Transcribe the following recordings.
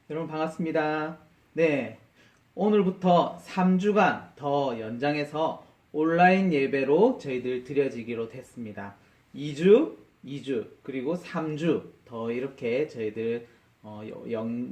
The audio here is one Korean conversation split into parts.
여러분 반갑습니다. 네, 오늘부터 3주간 더 연장해서 온라인 예배로 저희들 드려지기로 됐습니다. 2주, 그리고 3주 더 이렇게 저희들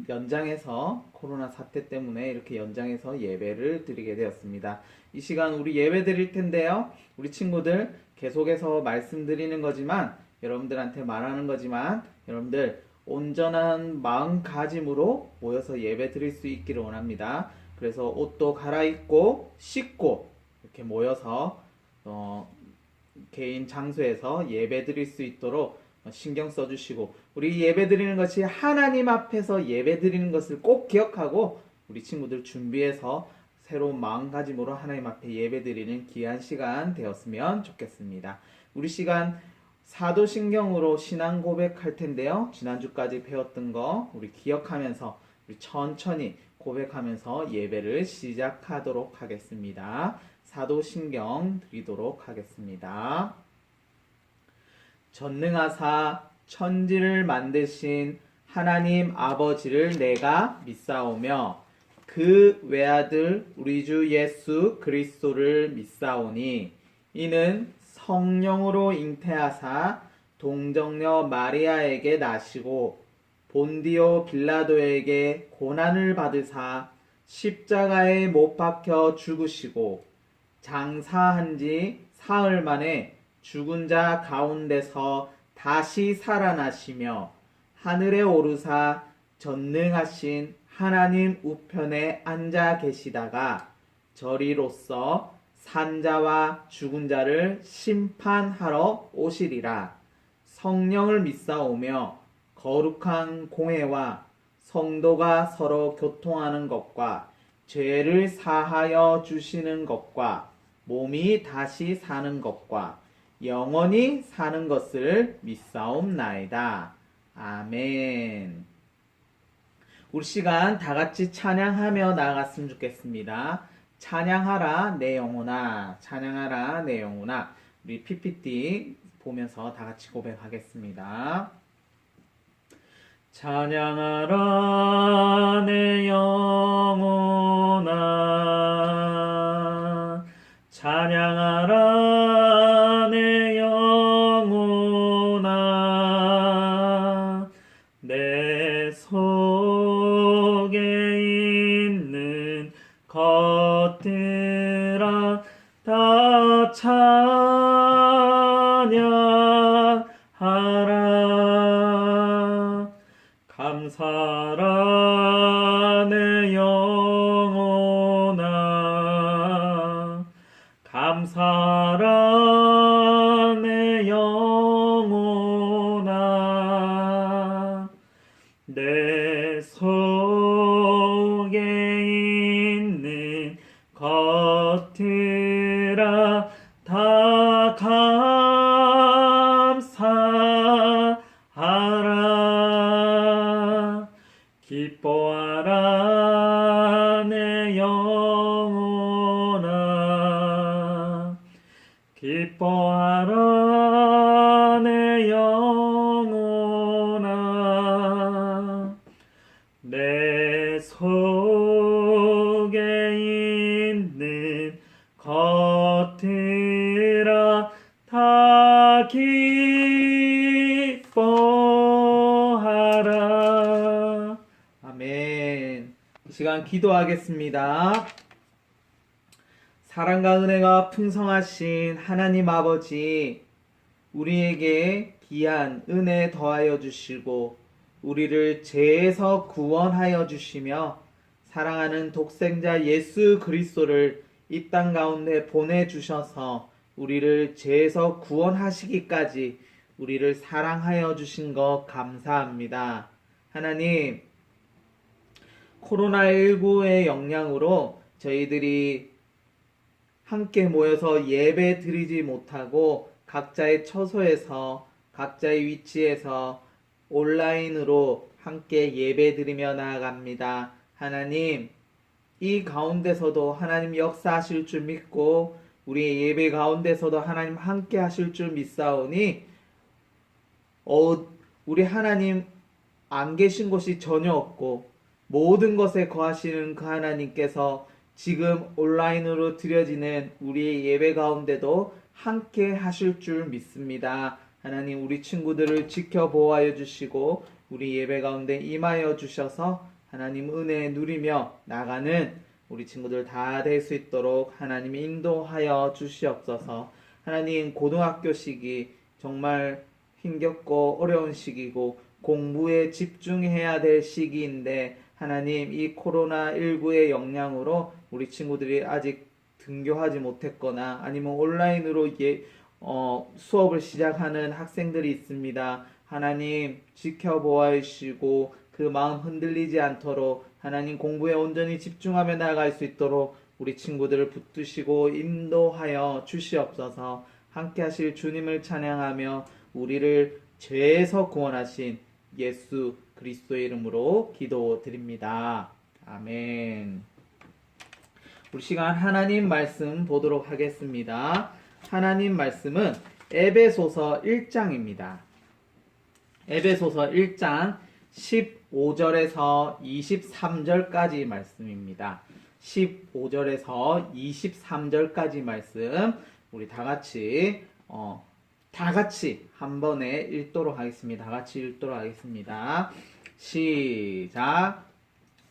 연장해서 코로나 사태 때문에 이렇게 연장해서 예배를 드리게 되었습니다. 이 시간 우리 예배 드릴 텐데요. 우리 친구들 계속해서 말씀드리는 거지만 여러분들한테 말하는 거지만 여러분들 온전한 마음가짐으로 모여서 예배 드릴 수 있기를 원합니다. 그래서 옷도 갈아입고 씻고 이렇게 모여서 개인 장소에서 예배 드릴 수 있도록 신경 써주시고, 우리 예배 드리는 것이 하나님 앞에서 예배 드리는 것을 꼭 기억하고 우리 친구들 준비해서 새로운 마음가짐으로 하나님 앞에 예배 드리는 귀한 시간 되었으면 좋겠습니다. 우리 시간 사도신경으로 신앙 고백할 텐데요. 지난주까지 배웠던 거 우리 기억하면서 우리 천천히 고백하면서 예배를 시작하도록 하겠습니다. 사도신경 드리도록 하겠습니다. 전능하사 천지를 만드신 하나님 아버지를 내가 믿사오며 그 외아들 우리 주 예수 그리스도를 믿사오니 이는 성령으로 잉태하사 동정녀 마리아에게 나시고 본디오 빌라도에게 고난을 받으사 십자가에 못 박혀 죽으시고 장사한 지 사흘 만에 죽은 자 가운데서 다시 살아나시며 하늘에 오르사 전능하신 하나님 우편에 앉아 계시다가 저리로서 산자와 죽은 자를 심판하러 오시리라. 성령을 믿사오며 거룩한 공회와 성도가 서로 교통하는 것과 죄를 사하여 주시는 것과 몸이 다시 사는 것과 영원히 사는 것을 믿사옵나이다. 아멘. 우리 시간 다 같이 찬양하며 나아갔으면 좋겠습니다. 찬양하라 내 영혼아, 찬양하라 내 영혼아. 우리 PPT 보면서 다 같이 고백하겠습니다. 찬양하라 내 영혼아, 찬양하라 내 영혼아, 내 속에 있는 것들아 다 찬양하라. 감사하라 내 영혼아, 감사하라 내 영혼아, 내 속에 있는 것들아 다 감사하라. 기뻐하라 내 영혼아, 기뻐하라 내 영혼아, 내 속에 있는 것들아 다 기뻐하라. 아멘. 이 시간 기도하겠습니다. 사랑과 은혜가 풍성하신 하나님 아버지, 우리에게 귀한 은혜 더하여 주시고 우리를 죄에서 구원하여 주시며 사랑하는 독생자 예수 그리스도를 이 땅 가운데 보내주셔서 우리를 죄에서 구원하시기까지 우리를 사랑하여 주신 것 감사합니다. 하나님, 코로나19의 영향으로 저희들이 함께 모여서 예배 드리지 못하고 각자의 처소에서 각자의 위치에서 온라인으로 함께 예배 드리며 나아갑니다. 하나님, 이 가운데서도 하나님 역사하실 줄 믿고 우리의 예배 가운데서도 하나님 함께 하실 줄 믿사오니 우리 하나님 안 계신 곳이 전혀 없고 모든 것에 거하시는 그 하나님께서 지금 온라인으로 드려지는 우리의 예배 가운데도 함께 하실 줄 믿습니다. 하나님, 우리 친구들을 지켜보아여 주시고 우리 예배 가운데 임하여 주셔서 하나님 은혜 누리며 나가는 우리 친구들 다 될 수 있도록 하나님이 인도하여 주시옵소서. 하나님, 고등학교 시기 정말 힘겹고 어려운 시기고 공부에 집중해야 될 시기인데 하나님, 이 코로나19의 영향으로 우리 친구들이 아직 등교하지 못했거나 아니면 온라인으로 수업을 시작하는 학생들이 있습니다. 하나님, 지켜보아 주시고 그 마음 흔들리지 않도록 하나님 공부에 온전히 집중하며 나아갈 수 있도록 우리 친구들을 붙드시고 인도하여 주시옵소서. 함께 하실 주님을 찬양하며 우리를 죄에서 구원하신 예수 그리스도의 이름으로 기도드립니다. 아멘. 우리 시간 하나님 말씀 보도록 하겠습니다. 하나님 말씀은 에베소서 1장입니다. 에베소서 1장 15절에서 23절까지 말씀입니다. 15절에서 23절까지 말씀 우리 다 같이 한 번에 읽도록 하겠습니다. 다 같이 읽도록 하겠습니다. 시작.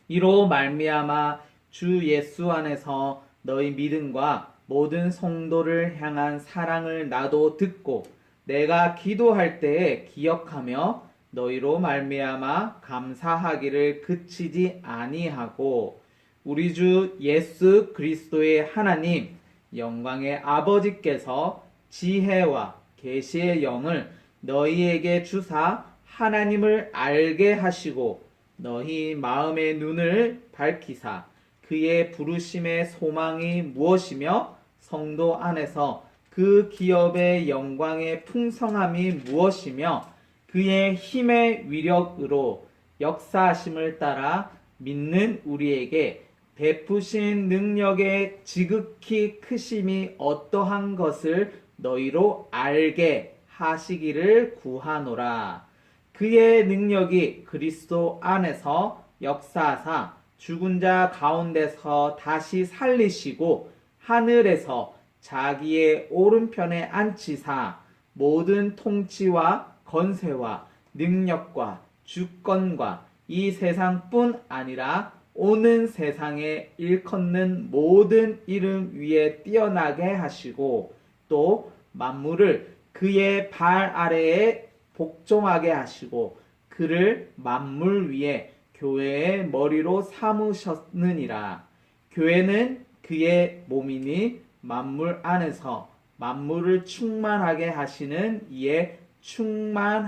이로 말미암아 주 예수 안에서 너희 믿음과 모든 성도를 향한 사랑을 나도 듣고 내가 기도할 때에 기억하며 너희로 말미암아 감사하기를 그치지 아니하고 우리 주 예수 그리스도의 하나님 영광의 아버지께서 지혜와 계시의 영을 너희에게 주사 하나님을 알게 하시고 너희 마음의 눈을 밝히사 그의 부르심의 소망이 무엇이며 성도 안에서 그 기업의 영광의 풍성함이 무엇이며 그의 힘의 위력으로 역사하심을 따라 믿는 우리에게 베푸신 능력의 지극히 크심이 어떠한 것을 너희로 알게 하시기를 구하노라. 그의 능력이 그리스도 안에서 역사하사 죽은 자 가운데서 다시 살리시고 하늘에서 자기의 오른편에 앉히사 모든 통치와 권세와 능력과 주권과 이 세상뿐 아니라 오는 세상에 일컫는 모든 이름 위에 뛰어나게 하시고 또 만물을 그의 발 아래에 복종하게 하시고 그를 만물 위에 교회의 머리로 삼으셨느니라. 교회는 그의 몸이니 만물 안에서 만물을 충만하게 하시는 이의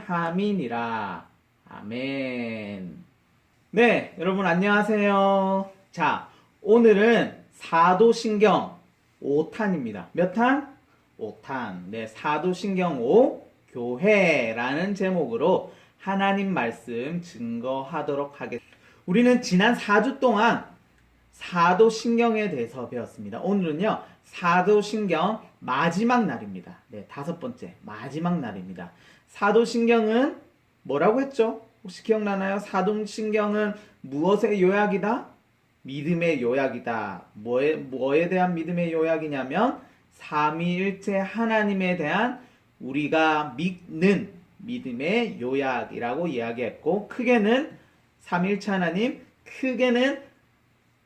충만함이니라. 아멘. 네, 여러분 안녕하세요. 자, 오늘은 사도신경 5탄입니다. 몇 탄? 5탄. 네, 사도신경 5 교회라는 제목으로 하나님 말씀 증거하도록 하겠습니다. 우리는 지난 4주 동안 사도신경에 대해서 배웠습니다. 오늘은요, 사도신경 마지막 날입니다. 네, 5번째 마지막 날입니다. 사도신경은 뭐라고 했죠? 혹시 기억나나요? 사도신경은 무엇의 요약이다? 믿음의 요약이다. 뭐에 대한 믿음의 요약이냐면 삼위일체 하나님에 대한 우리가 믿는 믿음의 요약이라고 이야기했고, 크게는 삼위일체 하나님, 크게는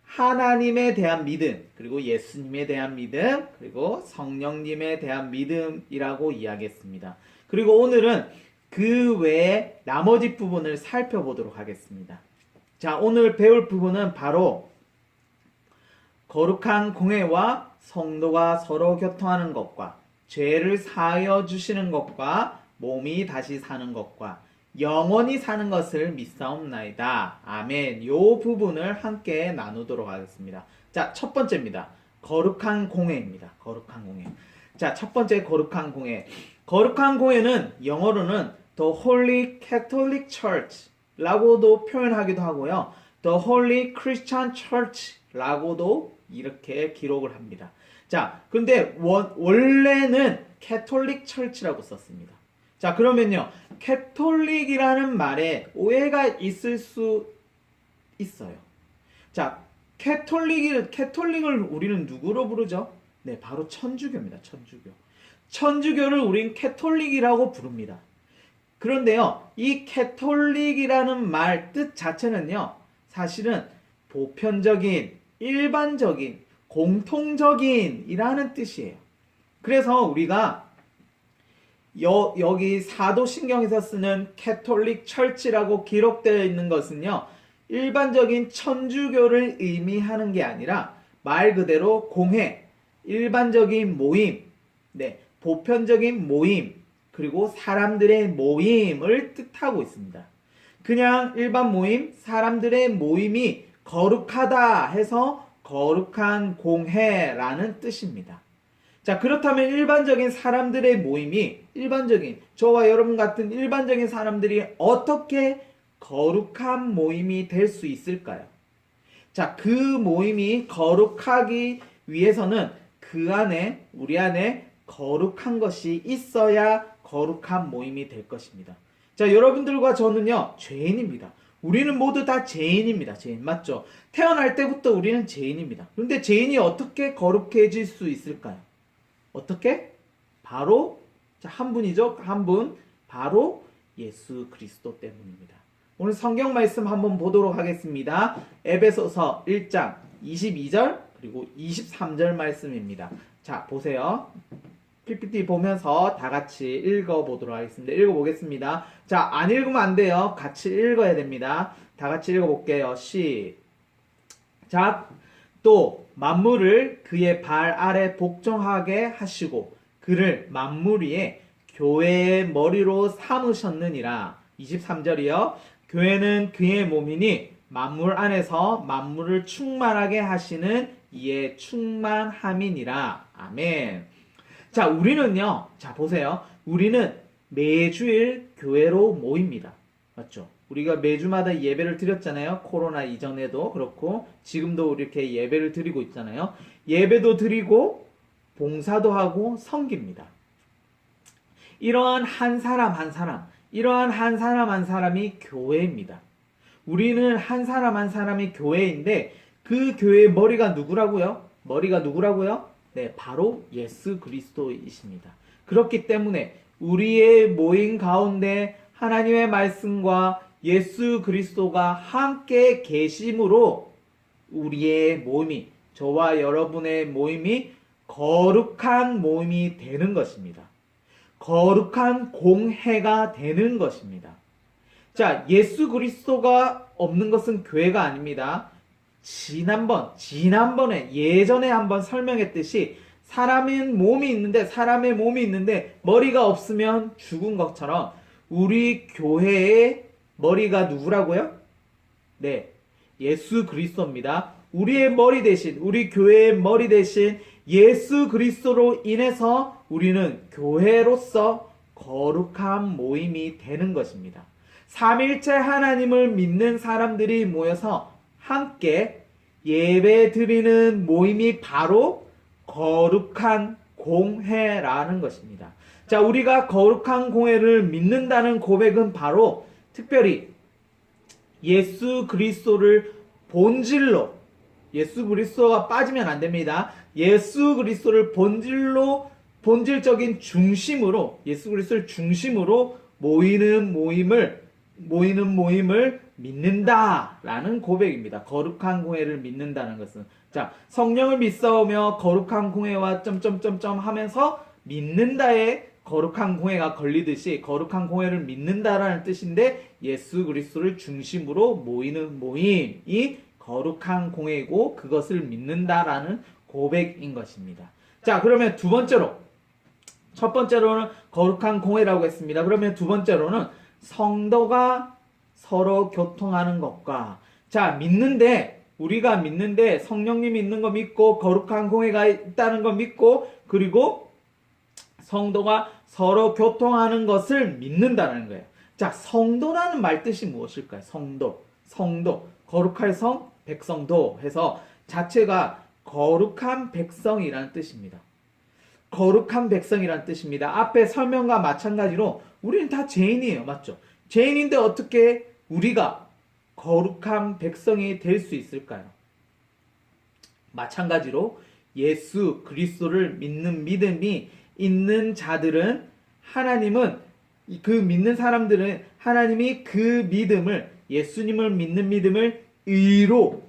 하나님에 대한 믿음, 그리고 예수님에 대한 믿음, 그리고 성령님에 대한 믿음이라고 이야기했습니다. 그리고 오늘은 그 외에 나머지 부분을 살펴보도록 하겠습니다. 자, 오늘 배울 부분은 바로 거룩한 공회와 성도가 서로 교통하는 것과 죄를 사하여 주시는 것과 몸이 다시 사는 것과 영원히 사는 것을 믿사옵나이다. 아멘. 요 부분을 함께 나누도록 하겠습니다. 자, 첫 번째입니다. 거룩한 공회입니다. 거룩한 공회. 자, 첫 번째 거룩한 공회. 거룩한 공회는 영어로는 The Holy Catholic Church 라고도 표현하기도 하고요. The Holy Christian Church 라고도 이렇게 기록을 합니다. 자, 근데 원래는 Catholic Church라고 썼습니다. 자, 그러면요, 캐톨릭이라는 말에 오해가 있을 수 있어요. 자, 캐톨릭을 우리는 누구로 부르죠? 네, 바로 천주교입니다. 천주교. 천주교를 우린 캐톨릭이라고 부릅니다. 그런데요, 이 캐톨릭이라는 말 뜻 자체는요, 사실은 보편적인, 일반적인, 공통적인 이라는 뜻이에요. 그래서 우리가 여기 사도신경에서 쓰는 캐톨릭 철치라고 기록되어 있는 것은요, 일반적인 천주교를 의미하는 게 아니라 말 그대로 공회, 일반적인 모임, 네, 보편적인 모임, 그리고 사람들의 모임을 뜻하고 있습니다. 그냥 일반 모임, 사람들의 모임이 거룩하다 해서 거룩한 공회라는 뜻입니다. 자, 그렇다면 일반적인 사람들의 모임이 저와 여러분 같은 일반적인 사람들이 어떻게 거룩한 모임이 될 수 있을까요? 자, 그 모임이 거룩하기 위해서는 우리 안에 거룩한 것이 있어야 거룩한 모임이 될 것입니다. 자, 여러분들과 저는요, 죄인입니다. 우리는 모두 다 죄인입니다. 죄인, 맞죠? 태어날 때부터 우리는 죄인입니다. 그런데 죄인이 어떻게 거룩해질 수 있을까요? 어떻게? 바로 한 분이죠. 한 분. 바로 예수 그리스도 때문입니다. 오늘 성경 말씀 한번 보도록 하겠습니다. 에베소서 1장 22절 그리고 23절 말씀입니다. 자, 보세요. PPT 보면서 다 같이 읽어보도록 하겠습니다. 읽어보겠습니다. 자, 안 읽으면 안 돼요. 같이 읽어야 됩니다. 다 같이 읽어볼게요. 시작. 또 만물을 그의 발 아래 복종하게 하시고 그를 만물 위에 교회의 머리로 삼으셨느니라. 23절이요. 교회는 그의 몸이니 만물 안에서 만물을 충만하게 하시는 이의 충만함이니라. 아멘. 자, 우리는요. 자, 보세요. 우리는 매주일 교회로 모입니다. 맞죠? 우리가 매주마다 예배를 드렸잖아요. 코로나 이전에도 그렇고 지금도 이렇게 예배를 드리고 있잖아요. 예배도 드리고 봉사도 하고 섬깁니다. 이러한 한 사람 한 사람이 교회입니다. 우리는 한 사람 한 사람이 교회인데 그 교회의 머리가 누구라고요? 네, 바로 예수 그리스도이십니다. 그렇기 때문에 우리의 모임 가운데 하나님의 말씀과 예수 그리스도가 함께 계심으로 우리의 모임이, 저와 여러분의 모임이 거룩한 모임이 되는 것입니다. 거룩한 공회가 되는 것입니다. 자, 예수 그리스도가 없는 것은 교회가 아닙니다. 예전에 한번 설명했듯이 사람의 몸이 있는데 머리가 없으면 죽은 것처럼 우리 교회의 머리가 누구라고요? 네, 예수 그리스도입니다. 우리 교회의 머리 대신 예수 그리스도로 인해서 우리는 교회로서 거룩한 모임이 되는 것입니다. 삼일째 하나님을 믿는 사람들이 모여서 함께 예배 드리는 모임이 바로 거룩한 공회라는 것입니다. 자, 우리가 거룩한 공회를 믿는다는 고백은 바로 특별히 예수 그리스도를 본질로, 예수 그리스도가 빠지면 안 됩니다. 예수 그리스도를 본질적인 중심으로, 예수 그리스도를 중심으로 모이는 모임을 믿는다라는 고백입니다. 거룩한 공회를 믿는다는 것은. 자, 성령을 믿사오며 거룩한 공회와 점점점점 하면서 믿는다에 거룩한 공회가 걸리듯이 거룩한 공회를 믿는다라는 뜻인데 예수 그리스도를 중심으로 모이는 모임이 거룩한 공회이고 그것을 믿는다라는 고백인 것입니다. 자, 그러면 첫 번째로는 거룩한 공회라고 했습니다. 그러면 두 번째로는 성도가 서로 교통하는 것과, 자, 우리가 믿는데 성령님이 있는 거 믿고 거룩한 공회가 있다는 거 믿고 그리고 성도가 서로 교통하는 것을 믿는다는 거예요. 자, 성도라는 말 뜻이 무엇일까요? 성도, 거룩할 성, 백성도 해서 자체가 거룩한 백성이라는 뜻입니다. 거룩한 백성이라는 뜻입니다. 앞에 설명과 마찬가지로 우리는 다 죄인이에요. 맞죠? 죄인인데 어떻게 우리가 거룩한 백성이 될 수 있을까요? 마찬가지로 예수 그리스도를 믿는 믿음이 있는 자들은 하나님은 그 믿는 사람들은 하나님이 그 믿음을 예수님을 믿는 믿음을 의로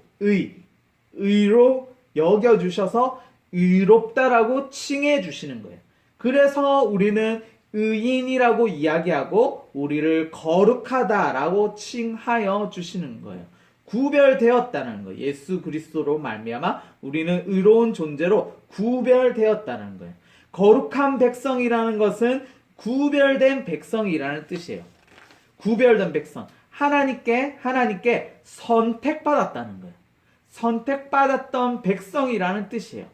여겨 주셔서 의롭다라고 칭해 주시는 거예요. 그래서 우리는 의인이라고 이야기하고 우리를 거룩하다라고 칭하여 주시는 거예요. 구별되었다는 거예요. 예수 그리스도로 말미암아 우리는 의로운 존재로 구별되었다는 거예요. 거룩한 백성이라는 것은 구별된 백성이라는 뜻이에요. 구별된 백성. 하나님께 선택받았다는 거예요. 선택받았던 백성이라는 뜻이에요.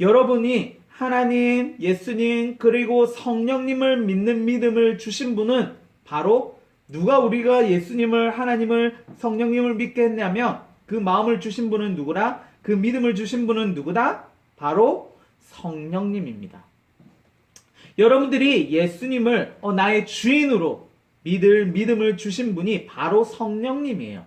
여러분이 하나님, 예수님, 그리고 성령님을 믿는 믿음을 주신 분은 바로 누가 우리가 예수님을, 하나님을, 성령님을 믿게 했냐면 그 마음을 주신 분은 누구라? 그 믿음을 주신 분은 누구다? 바로 성령님입니다. 여러분들이 예수님을 나의 주인으로 믿을 믿음을 주신 분이 바로 성령님이에요.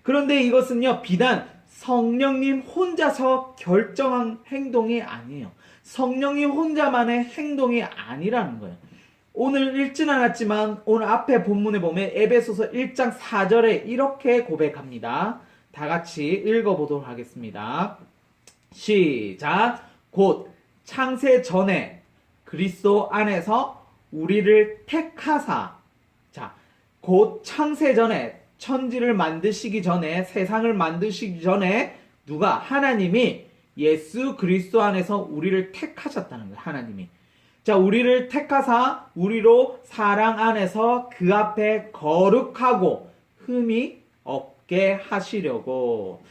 그런데 이것은요, 비단 성령님 혼자서 결정한 행동이 아니에요. 성령님 혼자만의 행동이 아니라는 거예요. 오늘 읽진 않았지만 오늘 앞에 본문에 보면 에베소서 1장 4절에 이렇게 고백합니다. 다 같이 읽어보도록 하겠습니다. 시작. 곧 창세 전에 그리스도 안에서 우리를 택하사. 자, 곧 창세 전에, 천지를 만드시기 전에, 세상을 만드시기 전에 누가? 하나님이 예수 그리스도 안에서 우리를 택하셨다는 거예요. 하나님이. 자, 우리를 택하사 우리로 사랑 안에서 그 앞에 거룩하고 흠이 없게 하시려고.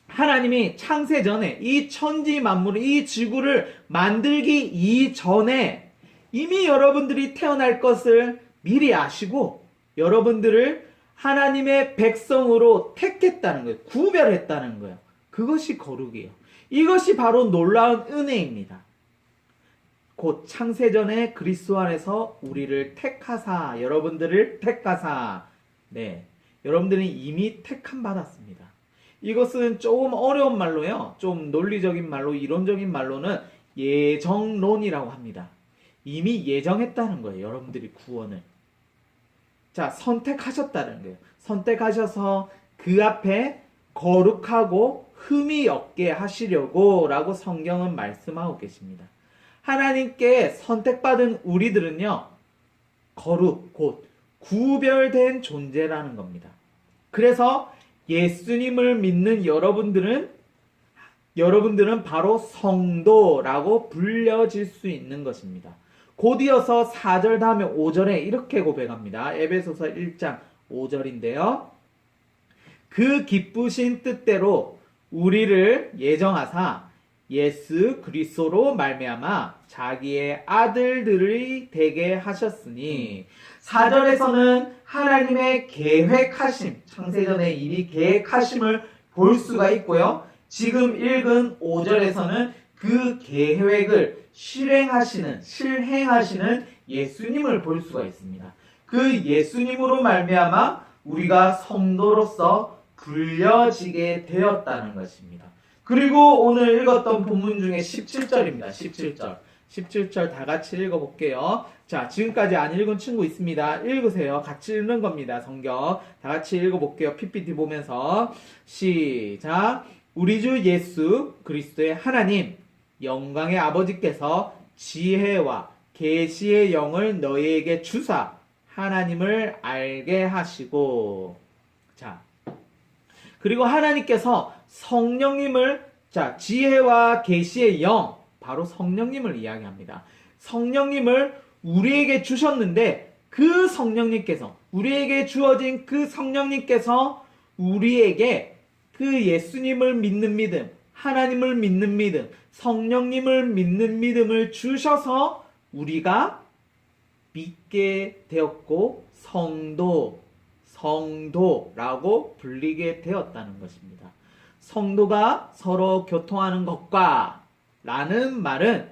하나님이 창세 전에 이 천지 만물을, 이 지구를 만들기 이전에 이미 여러분들이 태어날 것을 미리 아시고 여러분들을 하나님의 백성으로 택했다는 거예요. 구별했다는 거예요. 그것이 거룩이에요. 이것이 바로 놀라운 은혜입니다. 곧 창세전에 그리스도 안에서 우리를 택하사, 여러분들을 택하사. 네, 여러분들은 이미 택함 받았습니다. 이것은 조금 어려운 말로요, 좀 논리적인 말로, 이론적인 말로는 예정론이라고 합니다. 이미 예정했다는 거예요. 여러분들이 구원을. 자, 선택하셨다는 거예요. 선택하셔서 그 앞에 거룩하고 흠이 없게 하시려고 라고 성경은 말씀하고 계십니다. 하나님께 선택받은 우리들은요, 거룩, 곧 구별된 존재라는 겁니다. 그래서 예수님을 믿는 여러분들은 바로 성도라고 불려질 수 있는 것입니다. 곧이어서 4절 다음에 5절에 이렇게 고백합니다. 에베소서 1장 5절인데요. 그 기쁘신 뜻대로 우리를 예정하사 예수 그리스도로 말미암아 자기의 아들들이 되게 하셨으니. 4절에서는 하나님의 계획하심, 창세전에 이미 계획하심을 볼 수가 있고요. 지금 읽은 5절에서는 그 계획을 실행하시는 예수님을 볼 수가 있습니다. 그 예수님으로 말미암아 우리가 성도로서 불려지게 되었다는 것입니다. 그리고 오늘 읽었던 본문 중에 17절입니다. 17절 다 같이 읽어볼게요. 자, 지금까지 안 읽은 친구 있습니다. 읽으세요. 같이 읽는 겁니다. 성경 다 같이 읽어볼게요. PPT 보면서 시작. 우리 주 예수 그리스도의 하나님 영광의 아버지께서 지혜와 계시의 영을 너희에게 주사 하나님을 알게 하시고. 자, 그리고 하나님께서 성령님을, 자, 지혜와 계시의 영, 바로 성령님을 이야기합니다. 성령님을 우리에게 주셨는데 그 성령님께서, 우리에게 주어진 그 성령님께서 우리에게 그 예수님을 믿는 믿음, 하나님을 믿는 믿음, 성령님을 믿는 믿음을 주셔서 우리가 믿게 되었고 성도라고 불리게 되었다는 것입니다. 성도가 서로 교통하는 것과 라는 말은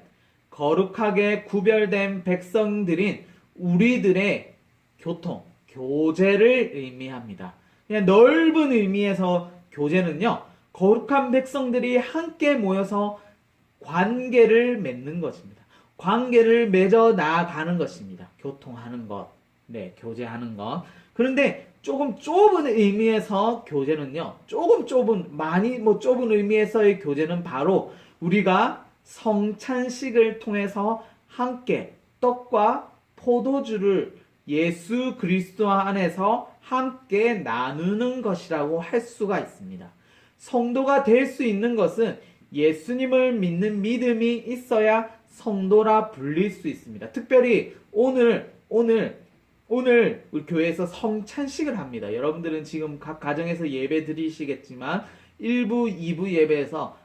거룩하게 구별된 백성들인 우리들의 교통, 교제를 의미합니다. 그냥 넓은 의미에서 교제는요, 거룩한 백성들이 함께 모여서 관계를 맺는 것입니다. 관계를 맺어 나아가는 것입니다. 교통하는 것, 네, 교제하는 것. 그런데 조금 좁은 의미에서 교제는요, 많이 좁은 의미에서의 교제는 바로 우리가 성찬식을 통해서 함께 떡과 포도주를 예수 그리스도 안에서 함께 나누는 것이라고 할 수가 있습니다. 성도가 될 수 있는 것은 예수님을 믿는 믿음이 있어야 성도라 불릴 수 있습니다. 특별히 오늘 우리 교회에서 성찬식을 합니다. 여러분들은 지금 각 가정에서 예배 드리시겠지만 1부, 2부 예배에서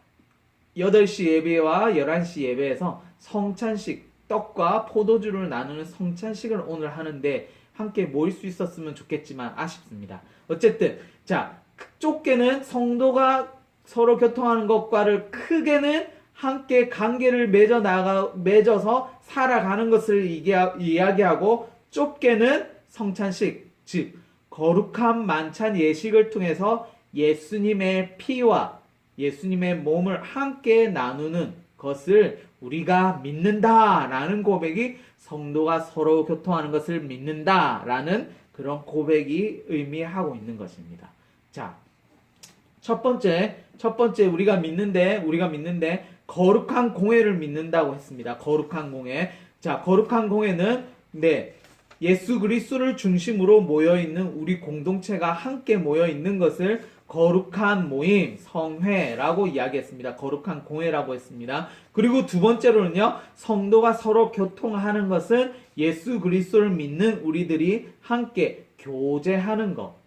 8시 예배와 11시 예배에서 성찬식, 떡과 포도주를 나누는 성찬식을 오늘 하는데 함께 모일 수 있었으면 좋겠지만 아쉽습니다. 어쨌든 자, 좁게는 성도가 서로 교통하는 것과를 크게는 함께 관계를 맺어서 살아가는 것을 이야기하고 좁게는 성찬식, 즉 거룩한 만찬 예식을 통해서 예수님의 피와 예수님의 몸을 함께 나누는 것을 우리가 믿는다라는 고백이 성도가 서로 교통하는 것을 믿는다라는 그런 고백이 의미하고 있는 것입니다. 자, 첫 번째 우리가 믿는데 거룩한 공회를 믿는다고 했습니다. 거룩한 공회. 자, 거룩한 공회는 예수 그리스도를 중심으로 모여 있는 우리 공동체가 함께 모여 있는 것을 거룩한 모임, 성회라고 이야기했습니다. 거룩한 공회라고 했습니다. 그리고 두 번째로는요, 성도가 서로 교통하는 것은 예수 그리스도를 믿는 우리들이 함께 교제하는 것.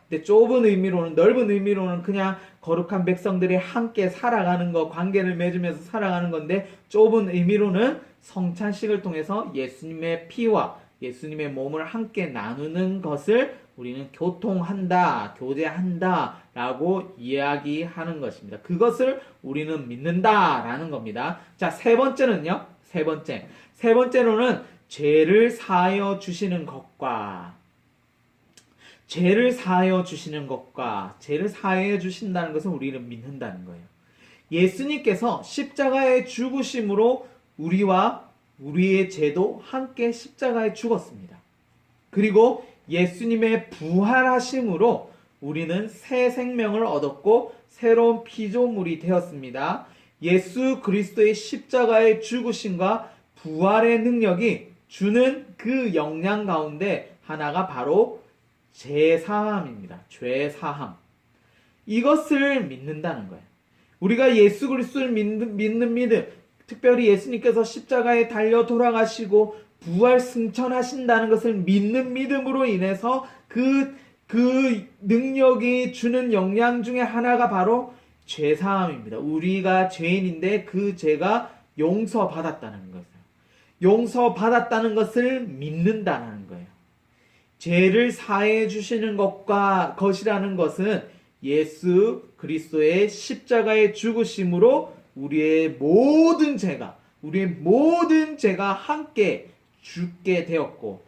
근데 넓은 의미로는 그냥 거룩한 백성들이 함께 살아가는 것, 관계를 맺으면서 살아가는 건데, 좁은 의미로는 성찬식을 통해서 예수님의 피와 예수님의 몸을 함께 나누는 것을 우리는 교제한다 라고 이야기하는 것입니다. 그것을 우리는 믿는다라는 겁니다. 자, 세 번째로는 죄를 사하여 주시는 것과 죄를 사하여 주신다는 것은 우리는 믿는다는 거예요. 예수님께서 십자가의 죽으심으로 우리와 우리의 죄도 함께 십자가에 죽었습니다. 그리고 예수님의 부활하심으로 우리는 새 생명을 얻었고 새로운 피조물이 되었습니다. 예수 그리스도의 십자가의 죽으심과 부활의 능력이 주는 그 영향 가운데 하나가 바로 죄사함입니다. 죄사함. 이것을 믿는다는 거예요. 우리가 예수 그리스도를 믿는 믿음, 특별히 예수님께서 십자가에 달려 돌아가시고 부활 승천하신다는 것을 믿는 믿음으로 인해서 그 능력이 주는 영향 중에 하나가 바로 죄사함입니다. 우리가 죄인인데 그 죄가 용서받았다는 것이에요. 용서받았다는 것을 믿는다는 거예요. 죄를 사해 주시는 것이라는 것은 예수 그리스도의 십자가의 죽으심으로 우리의 모든 죄가 함께 죽게 되었고,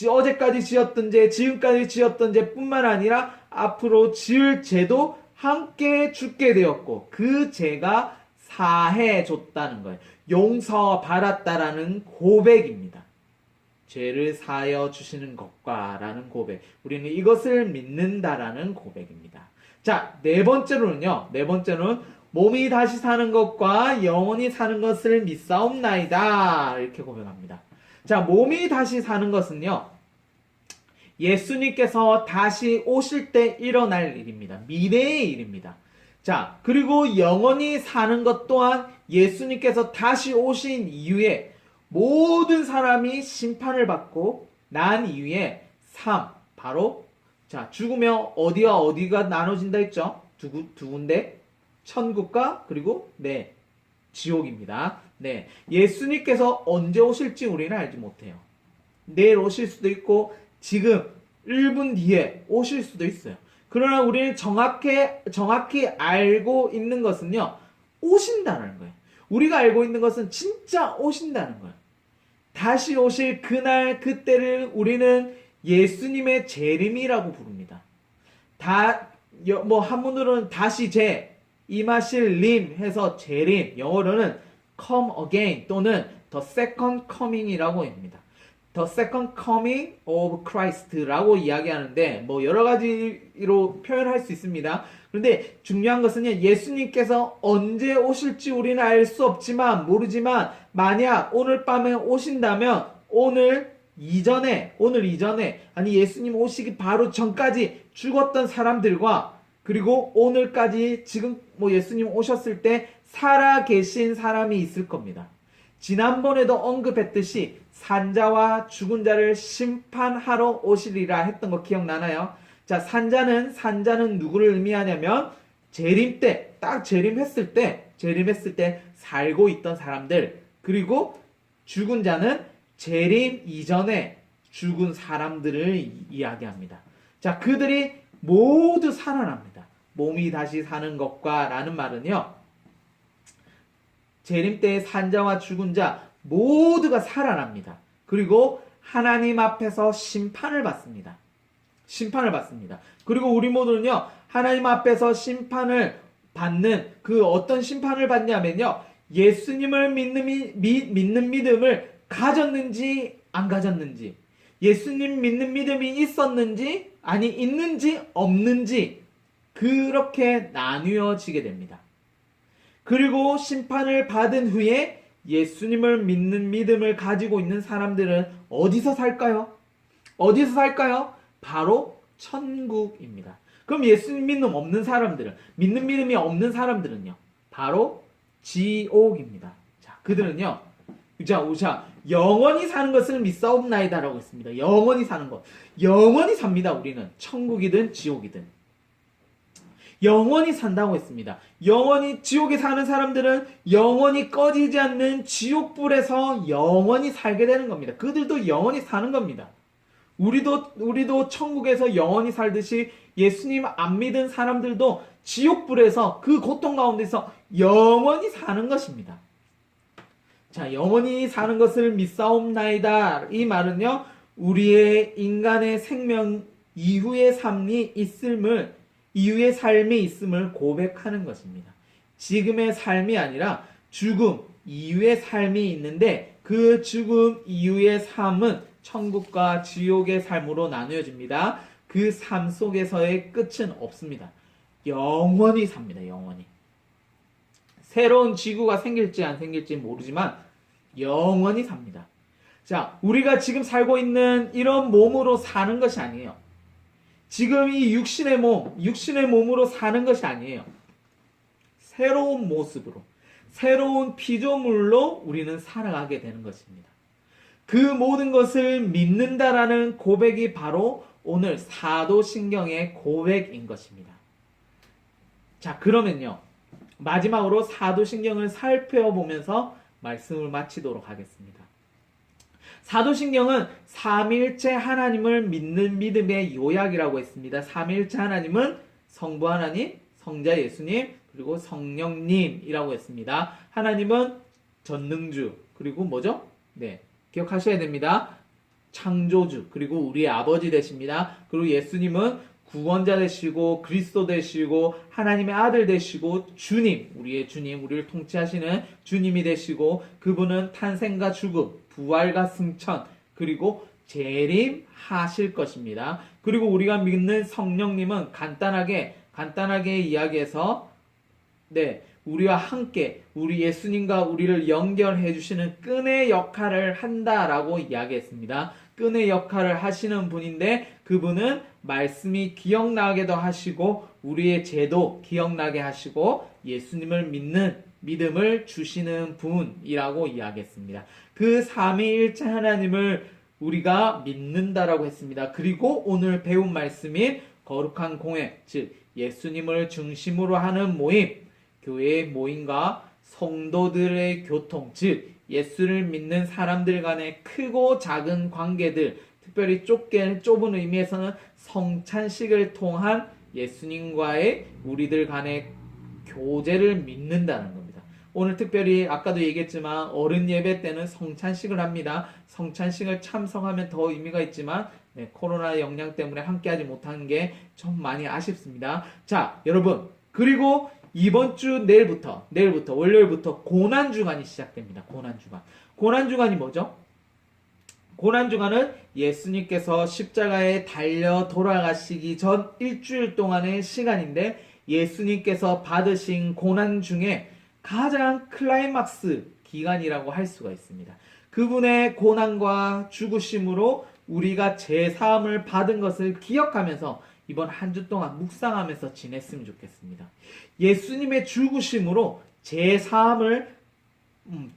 어제까지 지었던 죄, 지금까지 지었던 죄뿐만 아니라 앞으로 지을 죄도 함께 죽게 되었고, 그 죄가 사해줬다는 거예요. 용서받았다라는 고백입니다. 죄를 사하여 주시는 것과라는 고백. 우리는 이것을 믿는다라는 고백입니다. 자, 네 번째로는 몸이 다시 사는 것과 영원히 사는 것을 믿사옵나이다. 이렇게 고백합니다. 자, 몸이 다시 사는 것은요, 예수님께서 다시 오실 때 일어날 일입니다. 미래의 일입니다. 자, 그리고 영원히 사는 것 또한 예수님께서 다시 오신 이후에 모든 사람이 심판을 받고 난 이후에 바로 죽으면 어디와 어디가 나눠진다 했죠? 두 군데. 천국과 그리고 지옥입니다. 예수님께서 언제 오실지 우리는 알지 못해요. 내일 오실 수도 있고 지금 1분 뒤에 오실 수도 있어요. 그러나 우리는 정확히 알고 있는 것은요, 오신다는 거예요. 우리가 알고 있는 것은 진짜 오신다는 거예요. 다시 오실 그날 그때를 우리는 예수님의 재림이라고 부릅니다. 한문으로는 다시 임하실 림 해서 재림, 영어로는 come again 또는 the second coming이라고 합니다. The second coming of Christ라고 이야기하는데 여러 가지로 표현할 수 있습니다. 그런데 중요한 것은 예수님께서 언제 오실지 우리는 알 수 없지만 모르지만 만약 오늘 밤에 오신다면 오늘 이전에 아니 예수님 오시기 바로 전까지 죽었던 사람들과 그리고 오늘까지 지금 예수님 오셨을 때 살아계신 사람이 있을 겁니다. 지난번에도 언급했듯이 산자와 죽은 자를 심판하러 오시리라 했던 거 기억나나요? 자, 산자는 누구를 의미하냐면 재림 때, 딱 재림했을 때 살고 있던 사람들, 그리고 죽은 자는 재림 이전에 죽은 사람들을 이야기합니다. 자, 그들이 모두 살아납니다. 몸이 다시 사는 것과 라는 말은요, 재림 때의 산자와 죽은 자 모두가 살아납니다. 그리고 하나님 앞에서 심판을 받습니다. 그리고 우리 모두는요, 하나님 앞에서 심판을 받는 그 어떤 심판을 받냐면요, 예수님을 믿는 믿음을 가졌는지 안 가졌는지, 예수님 믿는 믿음이 있었는지 아니 있는지 없는지 그렇게 나뉘어지게 됩니다. 그리고 심판을 받은 후에 예수님을 믿는 믿음을 가지고 있는 사람들은 어디서 살까요? 바로 천국입니다. 그럼 예수님 믿는 믿음이 없는 사람들은요? 바로 지옥입니다. 자, 그들은요, 영원히 사는 것을 믿사옵나이다라고 했습니다. 영원히 사는 것. 영원히 삽니다, 우리는. 천국이든 지옥이든. 영원히 산다고 했습니다. 영원히 지옥에 사는 사람들은 영원히 꺼지지 않는 지옥불에서 영원히 살게 되는 겁니다. 그들도 영원히 사는 겁니다. 우리도 천국에서 영원히 살듯이 예수님 안 믿은 사람들도 지옥불에서 그 고통 가운데서 영원히 사는 것입니다. 자, 영원히 사는 것을 믿사옵나이다. 이 말은요, 우리의 인간의 생명 이후의 삶이 있음을 고백하는 것입니다. 지금의 삶이 아니라 죽음 이후의 삶이 있는데 그 죽음 이후의 삶은 천국과 지옥의 삶으로 나누어집니다. 그 삶 속에서의 끝은 없습니다. 영원히 삽니다. 영원히. 새로운 지구가 생길지 안 생길지 모르지만 영원히 삽니다. 자, 우리가 지금 살고 있는 이런 몸으로 사는 것이 아니에요. 지금 이 육신의 몸으로 사는 것이 아니에요. 새로운 모습으로, 새로운 피조물로 우리는 살아가게 되는 것입니다. 그 모든 것을 믿는다라는 고백이 바로 오늘 사도신경의 고백인 것입니다. 자, 그러면요, 마지막으로 사도신경을 살펴보면서 말씀을 마치도록 하겠습니다. 사도신경은 삼위일체 하나님을 믿는 믿음의 요약이라고 했습니다. 삼위일체 하나님은 성부 하나님, 성자 예수님, 그리고 성령님이라고 했습니다. 하나님은 전능주, 그리고 뭐죠? 기억하셔야 됩니다. 창조주, 그리고 우리의 아버지 되십니다. 그리고 예수님은 구원자 되시고 그리스도 되시고 하나님의 아들 되시고 주님, 우리의 주님, 우리를 통치하시는 주님이 되시고 그분은 탄생과 죽음, 부활과 승천, 그리고 재림하실 것입니다. 그리고 우리가 믿는 성령님은 간단하게 이야기해서 우리와 함께 우리 예수님과 우리를 연결해 주시는 끈의 역할을 한다라고 이야기했습니다. 끈의 역할을 하시는 분인데 그분은 말씀이 기억나게도 하시고 우리의 죄도 기억나게 하시고 예수님을 믿는 믿음을 주시는 분이라고 이야기했습니다. 그 삼위일체 하나님을 우리가 믿는다라고 했습니다. 그리고 오늘 배운 말씀인 거룩한 공회, 즉 예수님을 중심으로 하는 모임, 교회의 모임과 성도들의 교통, 즉 예수를 믿는 사람들 간의 크고 작은 관계들, 특별히 좁은 의미에서는 성찬식을 통한 예수님과의 우리들 간의 교제를 믿는다는 겁니다. 오늘 특별히 아까도 얘기했지만 어른 예배 때는 성찬식을 합니다. 성찬식을 참석하면 더 의미가 있지만 네, 코로나 영향 때문에 함께하지 못한 게 좀 많이 아쉽습니다. 자, 여러분, 그리고 이번 주 내일부터 월요일부터 고난 주간이 시작됩니다. 고난 주간. 고난 주간이 뭐죠? 고난 주간은 예수님께서 십자가에 달려 돌아가시기 전 일주일 동안의 시간인데 예수님께서 받으신 고난 중에 가장 클라이막스 기간이라고 할 수가 있습니다. 그분의 고난과 죽으심으로 우리가 제사함을 받은 것을 기억하면서 이번 한 주 동안 묵상하면서 지냈으면 좋겠습니다. 예수님의 죽으심으로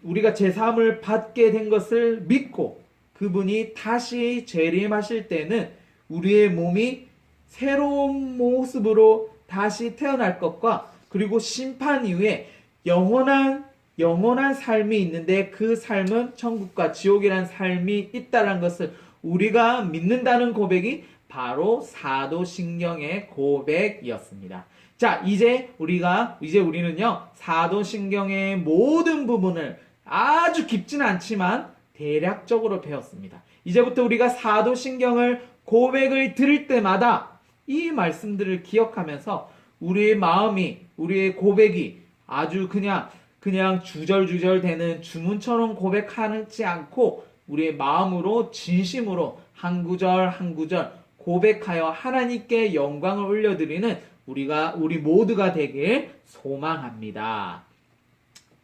우리가 제사함을 받게 된 것을 믿고 그분이 다시 재림하실 때는 우리의 몸이 새로운 모습으로 다시 태어날 것과 그리고 심판 이후에 영원한 삶이 있는데 그 삶은 천국과 지옥이라는 삶이 있다는 것을 우리가 믿는다는 고백이 바로 사도신경의 고백이었습니다. 자, 이제 우리는요, 사도신경의 모든 부분을 아주 깊지는 않지만 대략적으로 배웠습니다. 이제부터 우리가 사도신경을 고백을 들을 때마다 이 말씀들을 기억하면서 우리의 마음이, 우리의 고백이 아주 그냥 주절주절 되는 주문처럼 고백하지 않고 우리의 마음으로 진심으로 한 구절 한 구절 고백하여 하나님께 영광을 올려드리는 우리 모두가 되길 소망합니다.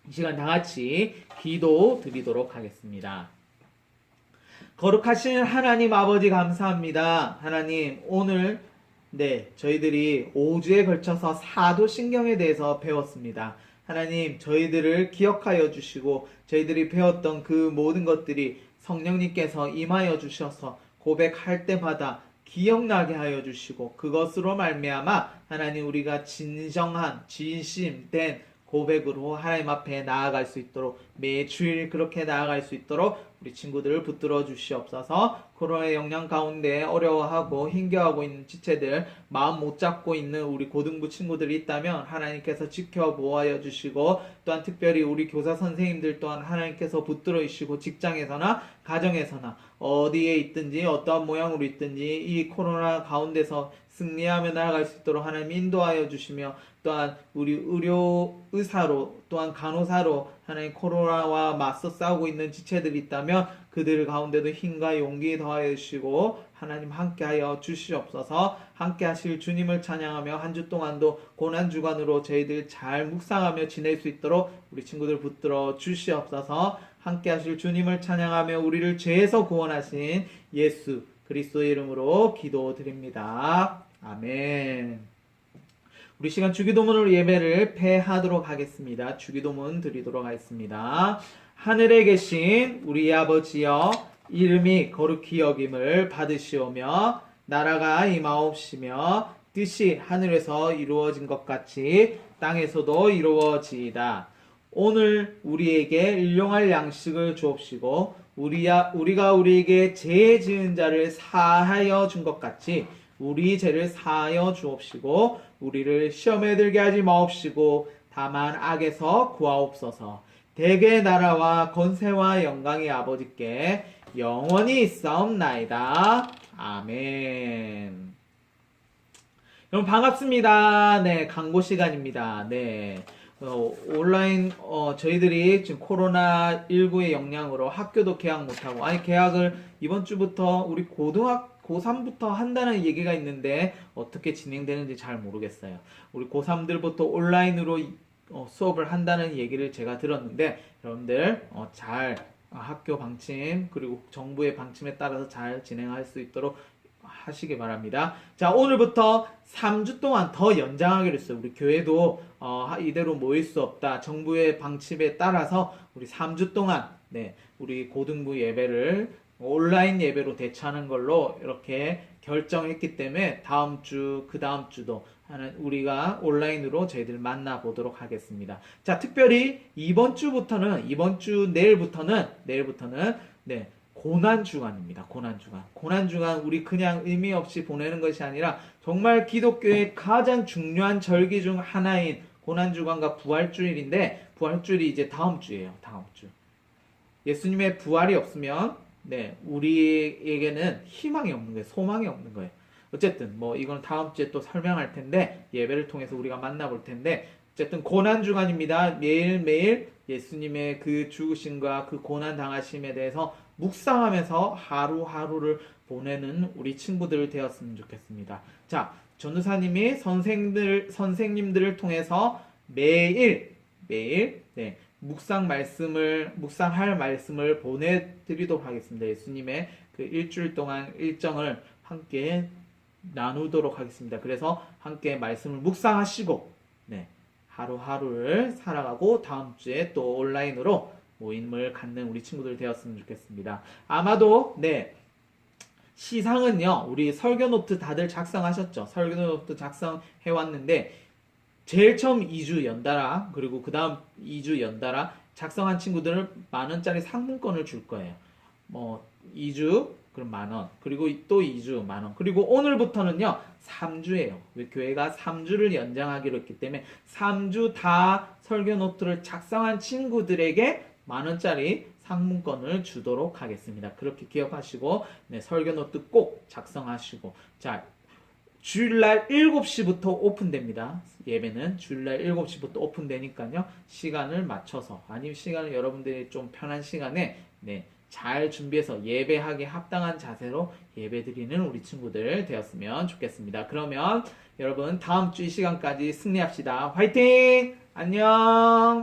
이 시간 다 같이 기도 드리도록 하겠습니다. 거룩하신 하나님 아버지 감사합니다. 하나님 오늘 저희들이 5주에 걸쳐서 사도신경에 대해서 배웠습니다. 하나님 저희들을 기억하여 주시고 저희들이 배웠던 그 모든 것들이 성령님께서 임하여 주셔서 고백할 때마다 기억나게 하여 주시고 그것으로 말미암아 하나님 우리가 진심된 고백으로 하나님 앞에 나아갈 수 있도록 매 주일 그렇게 나아갈 수 있도록 우리 친구들을 붙들어 주시옵소서. 코로나의 영향 가운데 어려워하고 힘겨워하고 있는 지체들 마음 못 잡고 있는 우리 고등부 친구들이 있다면 하나님께서 지켜보아여 주시고 또한 특별히 우리 교사 선생님들 또한 하나님께서 붙들어 주시고 직장에서나 가정에서나 어디에 있든지 어떠한 모양으로 있든지 이 코로나 가운데서 승리하며 나아갈 수 있도록 하나님 인도하여 주시며 또한 우리 의사로 또한 간호사로 하나님 코로나와 맞서 싸우고 있는 지체들이 있다면 그들 가운데도 힘과 용기 더하여 주시고 하나님 함께하여 주시옵소서. 함께하실 주님을 찬양하며 한 주 동안도 고난주간으로 저희들 잘 묵상하며 지낼 수 있도록 우리 친구들 붙들어 주시옵소서. 함께하실 주님을 찬양하며 우리를 죄에서 구원하신 예수 그리스도의 이름으로 기도드립니다. 아멘. 우리 시간 주기도문으로 예배를 폐하도록 하겠습니다. 주기도문 드리도록 하겠습니다. 하늘에 계신 우리 아버지여 이름이 거룩히 여김을 받으시오며 나라가 임하옵시며 뜻이 하늘에서 이루어진 것 같이 땅에서도 이루어지이다. 오늘 우리에게 일용할 양식을 주옵시고 우리가 우리에게 죄 지은 자를 사하여 준 것 같이 우리 죄를 사하여 주옵시고 우리를 시험에 들게 하지 마옵시고 다만 악에서 구하옵소서. 대개 나라와 권세와 영광이 아버지께 영원히 있사옵나이다. 아멘. 여러분 반갑습니다. 광고 시간입니다. 온라인 저희들이 지금 코로나19의 영향으로 학교도 개학 못하고 개학을 이번 주부터 우리 고3부터 한다는 얘기가 있는데 어떻게 진행되는지 잘 모르겠어요. 우리 고3들부터 온라인으로 수업을 한다는 얘기를 제가 들었는데 여러분들 잘 학교 방침 그리고 정부의 방침에 따라서 잘 진행할 수 있도록 하시기 바랍니다. 자, 오늘부터 3주 동안 더 연장하기로 했어요. 우리 교회도 이대로 모일 수 없다. 정부의 방침에 따라서 우리 3주 동안 우리 고등부 예배를 온라인 예배로 대처하는 걸로 이렇게 결정했기 때문에 다음 주, 그 다음 주도 우리가 온라인으로 저희들 만나보도록 하겠습니다. 자, 특별히 이번 주 내일부터는 고난주간입니다. 고난주간 우리 그냥 의미 없이 보내는 것이 아니라 정말 기독교의 가장 중요한 절기 중 하나인 고난주간과 부활주일인데 부활주일이 이제 다음 주예요. 다음 주. 예수님의 부활이 없으면 네, 우리에게는 희망이 없는 거예요. 소망이 없는 거예요. 어쨌든 뭐 이건 다음 주에 또 설명할 텐데 예배를 통해서 우리가 만나볼 텐데 어쨌든 고난 주간입니다. 매일매일 예수님의 그 죽으심과 그 고난 당하심에 대해서 묵상하면서 하루하루를 보내는 우리 친구들 되었으면 좋겠습니다. 자, 전도사님이 선생님들을 통해서 매일 네, 묵상할 말씀을 보내드리도록 하겠습니다. 예수님의 그 일주일 동안 일정을 함께 나누도록 하겠습니다. 그래서 함께 말씀을 묵상하시고, 네, 하루하루를 살아가고 다음 주에 또 온라인으로 모임을 갖는 우리 친구들 되었으면 좋겠습니다. 아마도, 네, 시상은요, 우리 설교 노트 다들 작성하셨죠? 설교 노트 작성해 왔는데, 제일 처음 2주 연달아, 그리고 그 다음 2주 연달아 작성한 친구들은 만원짜리 상품권을 줄 거예요. 뭐, 2주, 그럼 만원. 그리고 또 2주 만원. 그리고 오늘부터는요, 3주예요. 교회가 3주를 연장하기로 했기 때문에 3주 다 설교 노트를 작성한 친구들에게 만원짜리 상품권을 주도록 하겠습니다. 그렇게 기억하시고, 네, 설교 노트 꼭 작성하시고, 자, 주일날 7시부터 오픈됩니다. 예배는 주일날 7시부터 오픈되니까요. 시간을 맞춰서, 아니면 시간을 여러분들이 좀 편한 시간에, 네, 잘 준비해서 예배하기 합당한 자세로 예배드리는 우리 친구들 되었으면 좋겠습니다. 그러면 여러분 다음 주 이 시간까지 승리합시다. 화이팅! 안녕!